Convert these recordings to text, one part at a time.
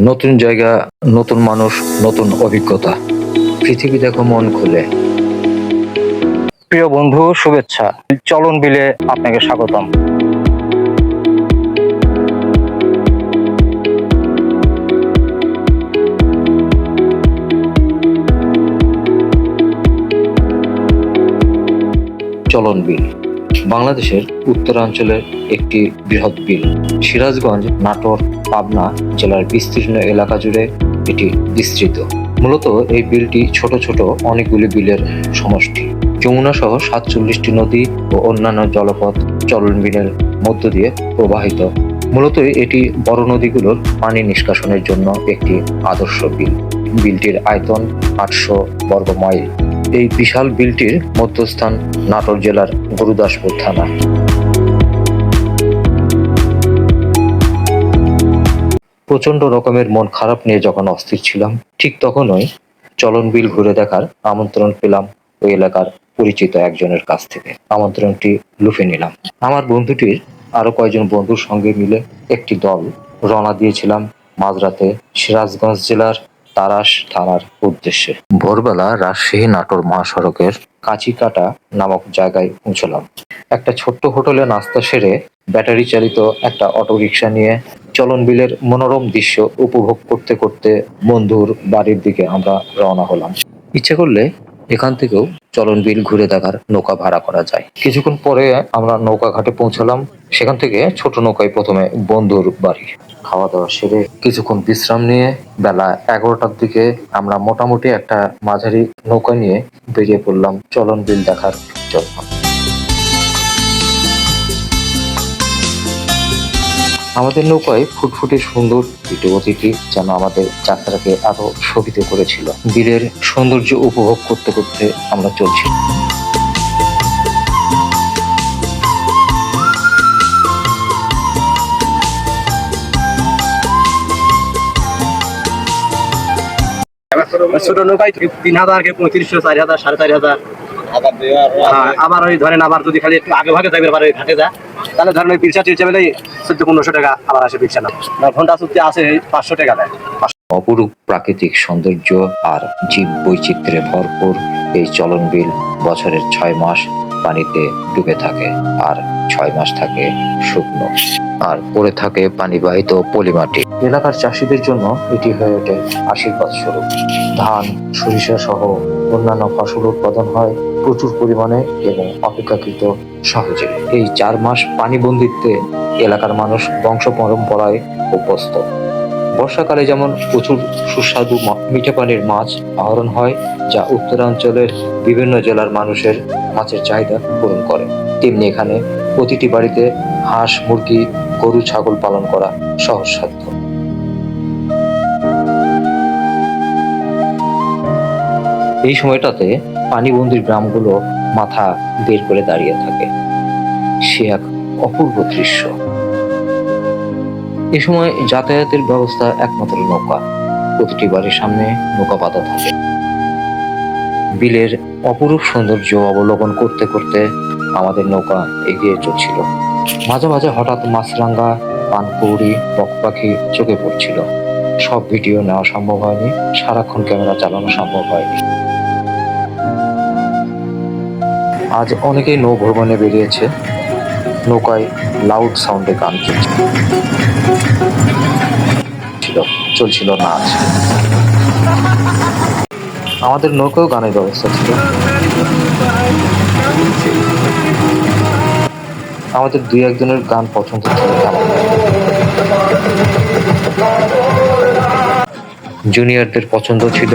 নতুন জায়গা, নতুন মানুষ, নতুন অভিজ্ঞতা। পৃথিবী দেখো মন খুলে। প্রিয় বন্ধু, শুভেচ্ছা। চলন বিলে আপনাকে স্বাগতম। চলন বিল বাংলাদেশের উত্তরাঞ্চলের একটি বৃহৎ বিল। সিরাজগঞ্জ, নাটোর, পাবনা জেলার বিস্তীর্ণ এলাকা জুড়ে এটি বিস্তৃত। মূলত এই বিলটি ছোট ছোট অনেকগুলি বিলের সমষ্টি। যমুনা সহ 47টি নদী ও অন্যান্য জলপথ চলন বিলের মধ্য দিয়ে প্রবাহিত। মূলত এটি বড় নদীগুলোর পানি নিষ্কাশনের জন্য একটি আদর্শ বিল। বিলটির আয়তন 800 বর্গ মাইল। এই বিশাল বিলটির মধ্যস্থান নাটোর জেলার গুরুদাসপুর থানা। প্রচন্ড রকমের মন খারাপ নিয়ে যখন অস্থির ছিলাম, ঠিক তখনই চলন বিল ঘুরে দেখার আমন্ত্রণ পেলাম ওই এলাকার পরিচিত একজনের কাছ থেকে। আমন্ত্রণটি লুফে নিলাম। আমার বন্ধুটির আরো কয়েকজন বন্ধুর সঙ্গে মিলে একটি দল রওনা দিয়েছিলাম মাঝরাতে সিরাজগঞ্জ জেলার তারাস থানার উদ্দেশ্যে। ভোরবেলা রাজশাহী নাটোর মহাসড়কের কাঁচিকাটা নামক জায়গায় পৌঁছলাম। একটা ছোট্ট হোটেলে নাস্তা সেরে ব্যাটারি চালিত একটা অটোরিকশা নিয়ে চলন বিলের মনোরম দৃশ্য উপভোগ করতে করতে বন্ধুর বাড়ির দিকে আমরা রওনা হলাম। ইচ্ছে করলে এখান থেকেও চলন বিল ঘুরে দেখার নৌকা ভাড়া করা যায়। কিছুক্ষণ পরে আমরা নৌকা ঘাটে পৌঁছলাম। সেখান থেকে ছোট নৌকায় প্রথমে বন্ধুর বাড়ি। খাওয়া দাওয়া সেরে কিছুক্ষণ বিশ্রাম নিয়ে বেলা 11টার দিকে আমরা মোটামুটি একটা মাঝারি নৌকা নিয়ে বেরিয়ে পড়লাম চলন বিল দেখার জন্য। আমাদের নৌকায় ফুটফুটে সুন্দর ভিডিও অতিথি যেন আমাদের যাত্রাকে আরো শোভিত করেছিল। বিলের সৌন্দর্য উপভোগ করতে করতে আমরা চলছি। ছোট নৌকায় 3,000, 3500, 4,000, 4,500। আবার ওই ধরেন আবার যদি খালি একটু আগে ভাগে যাবে পারে ঘাটে যা, তাহলে ধরেন ওই পিলসা টিলসা মিলে 1400-1500 টাকা আবার আসে পিলসা না। ঘন্টা চুক্তি আছে 500 টাকা দেয়। অপরূপ প্রাকৃতিক সৌন্দর্য আর জীব বৈচিত্র্যে ভরপুর এই চলন বিল বছরের 6 মাস পানিতে ডুবে থাকে, আর 6 মাস থাকে শুকনো, আর পড়ে থাকে পানিবাহিত পলিমাটি। এলাকার চাষিদের জন্য এটি হয়ে ওঠে আশীর্বাদ স্বরূপ। ধান, সরিষা সহ অন্যান্য ফসল উৎপাদন হয় প্রচুর পরিমাণে এবং অপেক্ষাকৃত সহজে। এই 4 মাস পানিবন্দিত্বে এলাকার মানুষ বংশ পরম্পরায় অভ্যস্ত। বর্ষাকালে যেমন প্রচুর সুস্বাদু মিঠা পানির মাছ আহরণ হয়, যা উত্তরাঞ্চলের বিভিন্ন জেলার মানুষের মাছের চাহিদা পূরণ করে, তেমনি এখানে প্রতিটি বাড়িতে হাঁস, মুরগি, গরু, ছাগল পালন করা সহজসাধ্য। এই সময়টাতে পানিবন্দির গ্রামগুলো মাথা বের করে দাঁড়িয়ে থাকে। সে এক অপূর্ব দৃশ্য। এ সময় যাতায়াতের ব্যবস্থা একমাত্র নৌকা। প্রতিটি বাড়ির সামনে নৌকা বাঁধা থাকে। বিলের অপরূপ সৌন্দর্য অবলোকন করতে করতে আমাদের নৌকা এগিয়ে চলছিল। মাঝে মাঝে হঠাৎ মাছরাঙা, পানকৌড়ি, বক পাখি চোখে পড়ছিল। সব ভিডিও নেওয়া সম্ভব হয়নি, সারাক্ষণ ক্যামেরা চালানো সম্ভব হয়নি। আজ অনেকেই নৌ ভ্রমণে বেরিয়েছে। নৌকায় লাউড সাউন্ডে গান চলছিল নাচ। আমাদের নৌকাও গানের ব্যবস্থা ছিল। আমাদের 2-1 জনের গান পছন্দ ছিল। জুনিয়রদের পছন্দ ছিল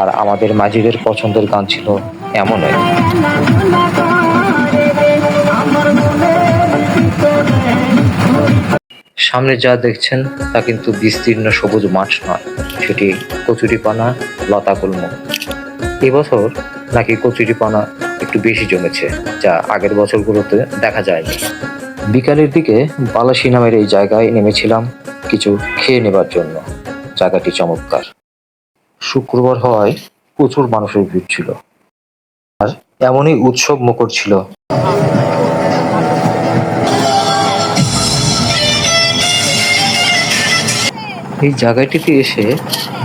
আর আমাদের মাঝিদের পছন্দের গান ছিল এমনই। সামনে যা দেখছেন তা কিন্তু বিস্তীর্ণ সবুজ মাঠ নয়, সেটি কচুরিপানা, লতাগুল্ম। এবছর নাকি কচুরিপানা একটু বেশি জমেছে, যা আগের বছরগুলোতে দেখা যায়নি। বিকালের দিকে বালাসী নামের এই জায়গায় নেমেছিলাম কিছু খেয়ে নেবার জন্য। জায়গাটি চমৎকার। শুক্রবার হওয়ায় প্রচুর মানুষের ভিড় ছিল, আর এমনই উৎসব মুখর ছিল। এই জায়গাটিতে এসে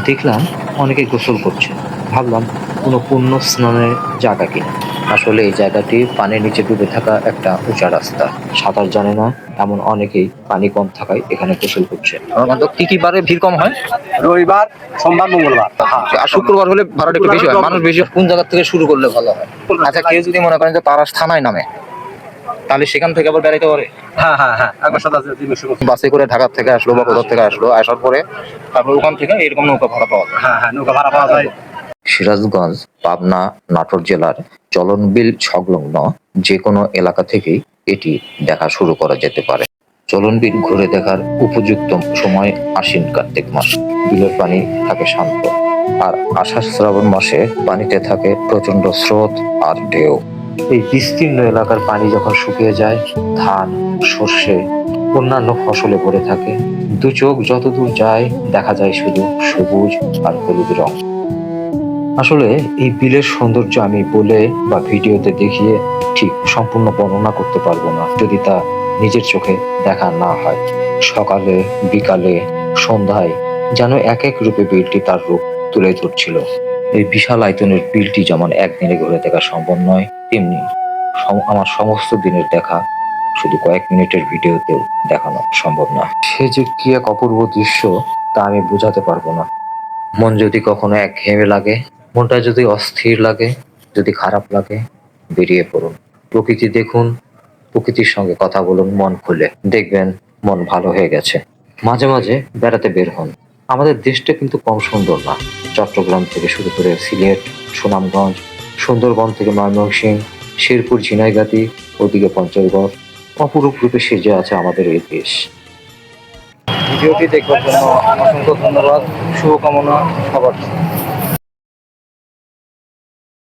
দেখলাম অনেকে গোসল করছে। ভাবলাম কোনো পুণ্য স্নানের জায়গা কিনা। আসলে এই জায়গাটি পানির নিচে ডুবে থাকা একটা উঁচা রাস্তা। সাঁতার জানে না এমন অনেকেই পানি কম থাকায় এখানে গোসল করছে। কি কি বারে ভিড় কম হয়? রবিবার, সোমবার, মঙ্গলবার। আর শুক্রবার হলে ভাড়াটা একটু বেশি হয়, মানুষ বেশি। কোন জায়গা থেকে শুরু করলে ভালো হয়? আচ্ছা, কেউ যদি মনে করেন যে তারা থানায় নামে, তাহলে সেখান থেকে আবার বেড়াইতে পারে? হ্যাঁ হ্যাঁ হ্যাঁ, একবার সাথে বাসে করে ঢাকা থেকে আসলো বা কোথা থেকে আসলো, আসার পরে তারপর ওখান থেকে এরকম নৌকা ভাড়া পাওয়া যায়। হ্যাঁ হ্যাঁ, নৌকা ভাড়া পাওয়া যায়। সিরাজগঞ্জ, পাবনা, নাটোর জেলার চলনবিল সংলগ্ন যে কোনো এলাকা থেকেই এটি দেখা শুরু করা যেতে পারে। চলনবিল ঘুরে দেখার উপযুক্ত সময় আশ্বিন কার্তিক মাস। বিলের পানি থাকে শান্ত, আর আষাঢ় শ্রাবণ মাসে পানিতে থাকে প্রচন্ড স্রোত আর ঢেউ। এই বিস্তীর্ণ এলাকার পানি যখন শুকিয়ে যায়, ধান, সর্ষে, অন্যান্য ফসলে ভরে থাকে। দু চোখ যতদূর যায় দেখা যায় শুধু সবুজ আর হলুদ রং। আসলে এই বিলের সৌন্দর্য আমি বলে বা ভিডিওতে দেখিয়ে ঠিক সম্পূর্ণ বর্ণনা করতে পারবো না, যদি তা নিজের চোখে দেখা না হয়। সকালে, বিকালে, সন্ধ্যায় যেন এক এক রূপে বিলটি তার রূপ তুলে ধরছিল। এই বিশাল আয়তনের বিলটি যেমন একদিনে ঘুরে দেখা সম্ভব নয়, তেমনি আমার সমস্ত দিনের দেখা শুধু কয়েক মিনিটের ভিডিওতেও দেখানো সম্ভব না। সে যে কি এক অপূর্ব দৃশ্য তা আমি বোঝাতে পারবো না। মন যদি কখনো একঘেয়েমি লাগে, মনটা যদি অস্থির লাগে, যদি খারাপ লাগে, বেরিয়ে পড়ুন, প্রকৃতি দেখুন, প্রকৃতির সঙ্গে কথা বলুন মন খুলে, দেখবেন মন ভালো হয়ে গেছে। মাঝে মাঝে বেড়াতে বের হন। আমাদের দেশটা কিন্তু কম সুন্দর না। চট্টগ্রাম থেকে শুরু করে সিলেট, সুনামগঞ্জ, সুন্দরবন থেকে ময়মনসিংহ, শেরপুর, ঝিনাইগাতি, ওদিকে পঞ্চগড়, অপরূপ রূপে সেজে আছে আমাদের এই দেশ। ভিডিওটি দেখবার জন্য অসংখ্য ধন্যবাদ, শুভকামনা সবার জন্য।